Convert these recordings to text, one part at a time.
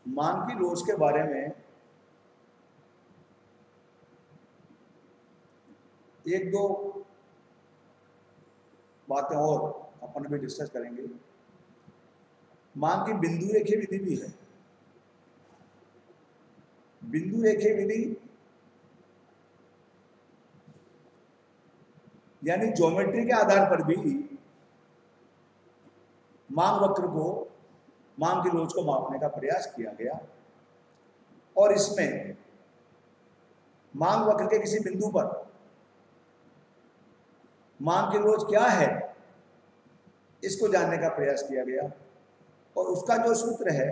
मांग की लोच के बारे में एक दो बातें और अपन भी डिस्कस करेंगे। मांग की बिंदु रेखे विधि भी है। बिंदु रेखे विधि यानी ज्योमेट्री के आधार पर भी मांग वक्र को, मांग की लोच को मापने का प्रयास किया गया और इसमें मांग वक्र के किसी बिंदु पर मांग की लोच क्या है इसको जानने का प्रयास किया गया और उसका जो सूत्र है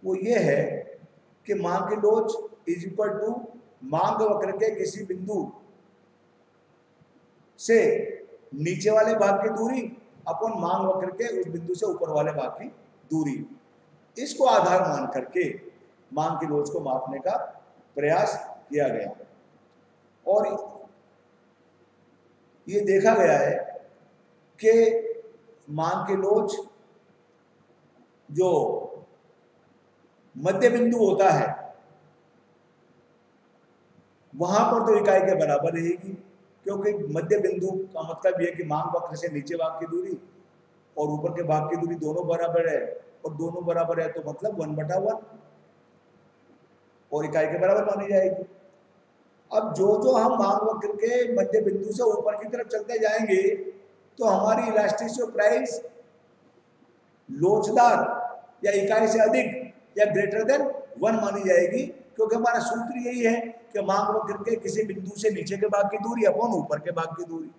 वो ये है कि मांग की लोच इज इक्वल टू मांग वक्र के किसी बिंदु से नीचे वाले भाग की दूरी अपन मांग वक्र के उस बिंदु से ऊपर वाले भाग की दूरी, इसको आधार मान करके मांग की लोच को मापने का प्रयास किया गया और ये देखा गया है कि मांग की लोच जो मध्य बिंदु होता है वहां पर तो इकाई के बराबर रहेगी, क्योंकि मध्य बिंदु का मतलब यह कि मांग वक्र से नीचे भाग की दूरी और ऊपर के भाग की दूरी दोनों बराबर है और दोनों बराबर है तो मतलब 1/1 और इकाई के बराबर मानी जाएगी। अब जो हम मांग वक्र के मध्य बिंदु से ऊपर की तरफ चलते जाएंगे तो हमारी इलास्टिसिटी प्राइस लोचदार या इकाई से अधिक या ग्रेटर देन 1 मानी जाएगी, क्योंकि हमारा सूत्र यही है कि मांग वक्र के किसी बिंदु से नीचे के भाग की दूरी अपॉन ऊपर के भाग की दूरी।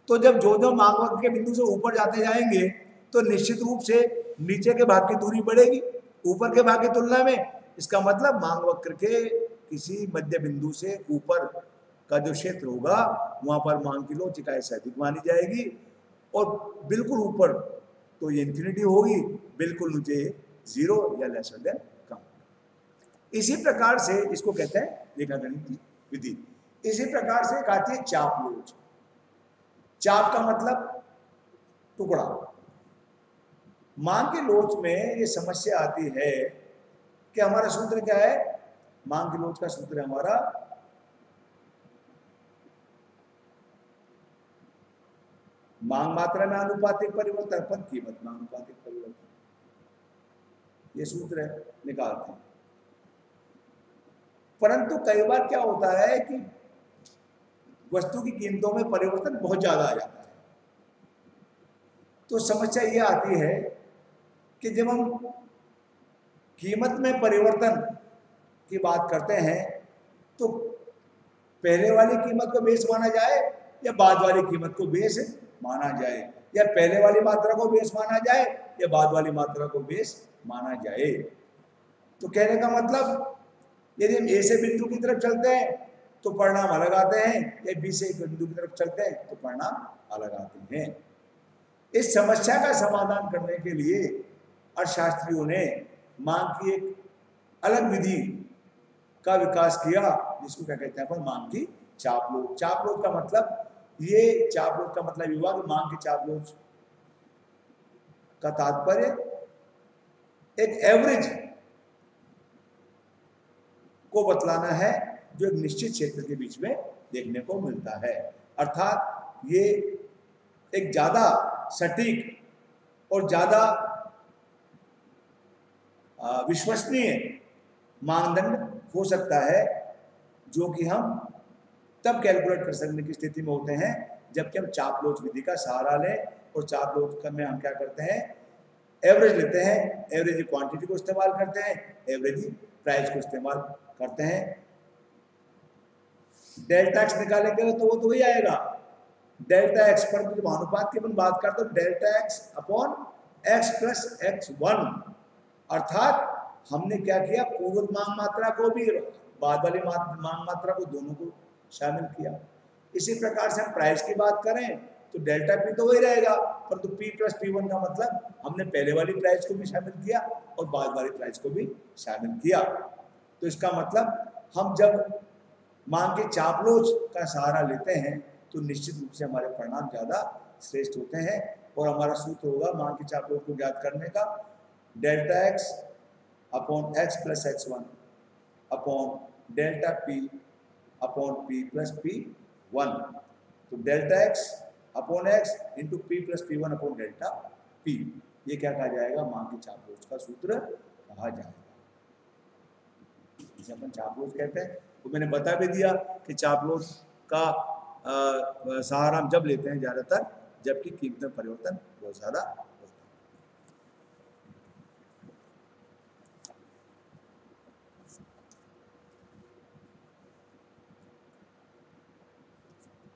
तो जब जो मांग वक्र के बिंदु से ऊपर जाते जाएंगे तो निश्चित रूप से नीचे के भाग की दूरी बढ़ेगी ऊपर के भाग की तुलना में। इसका मतलब मांग वक्र के किसी मध्य बिंदु से ऊपर का जो क्षेत्र होगा वहां पर मांग की लोच इकाई से अधिक मानी जाएगी और बिल्कुल ऊपर तो ये इंफिनिटी होगी, बिल्कुल नीचे 0 या लेसर देन कम। इसी प्रकार से इसको कहते हैं रेखागणित विधि। इसी प्रकार से एक आती है चाप लोच। चाप का मतलब टुकड़ा। मांग की लोच में ये समस्या आती है कि हमारा सूत्र क्या है, मांग की लोच का सूत्र है हमारा मांग मात्रा में आनुपातिक परिवर्तन पर कीमत में आनुपातिक परिवर्तन, ये सूत्र है, निकालते हैं। परंतु कई बार क्या होता है कि वस्तु की कीमतों में परिवर्तन बहुत ज्यादा आ जाता है, तो समस्या ये आती है कि जब हम कीमत में परिवर्तन की बात करते हैं तो पहले वाली कीमत को बेस माना जाए या बाद वाली कीमत को बेस माना जाए, या पहले वाली मात्रा को बेस माना जाए या बाद वाली मात्रा को बेस माना जाए। तो कहने का मतलब यदि हम ए से बिंदु की तरफ चलते हैं तो परिणाम अलग आते हैं, या बी से बिंदु की तरफ चलते हैं तो परिणाम अलग आते हैं। इस समस्या का समाधान करने के लिए अर्थशास्त्रियों ने मांग की एक अलग विधि का विकास किया जिसको क्या कहते हैं अपन मांग की चापलोच। चापलोच का मतलब ये, चापलोच का मतलब युवा मांग की चापलोच का तात्पर्य एक एवरेज को बतलाना है जो एक निश्चित क्षेत्र के बीच में देखने को मिलता है। अर्थात ये एक ज्यादा सटीक और ज्यादा विश्वसनीय मानदंड हो सकता है जो कि हम तब कैलकुलेट कर सकने की स्थिति में होते हैं जबकि हम चापलोच विधि का सहारा लें। और चापलोच में हम क्या करते हैं, एवरेज लेते हैं, एवरेज क्वांटिटी को इस्तेमाल करते हैं, एवरेज प्राइस को इस्तेमाल करते हैं। डेल्टा एक्स निकालेंगे तो वो तो वही आएगा, डेल्टा एक्स पर जब अनुपात की अपन बात करते हैं delta X upon X plus x1, अर्थात हमने क्या किया, पूर्व मांग मात्रा को भी बाद वाली मांग मात्रा को दोनों को शामिल किया। इसी प्रकार से हम प्राइस की बात करें तो डेल्टा पी तो वही रहेगा, परंतु पी प्लस P1 का मतलब हमने पहले वाली प्राइस को भी शामिल किया और बाद वाली प्राइस को भी शामिल किया। तो इसका मतलब हम जब मांग के चापलोच का सहारा लेते हैं तो निश्चित रूप से हमारे परिणाम ज्यादा श्रेष्ठ होते हैं और हमारा सूत्र होगा मांग के चापलोच को ज्ञात करने का, delta X upon X plus X one upon delta P upon P plus P one. तो delta X upon X into P plus P one upon delta P, ये क्या कहा जाएगा, मां की चापलूस का सूत्र कहा जाएगा, जिसे अपन चापलूस कहते हैं। तो मैंने बता भी दिया कि चापलूस का सहारा हम जब लेते हैं ज्यादातर जबकि कीमत में परिवर्तन बहुत ज्यादा होता है।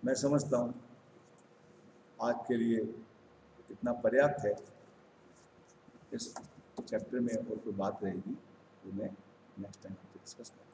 मैं समझता हूँ आज के लिए इतना पर्याप्त है। इस चैप्टर में और कोई बात रहेगी तो मैं नेक्स्ट टाइम डिस्कस करूँगा।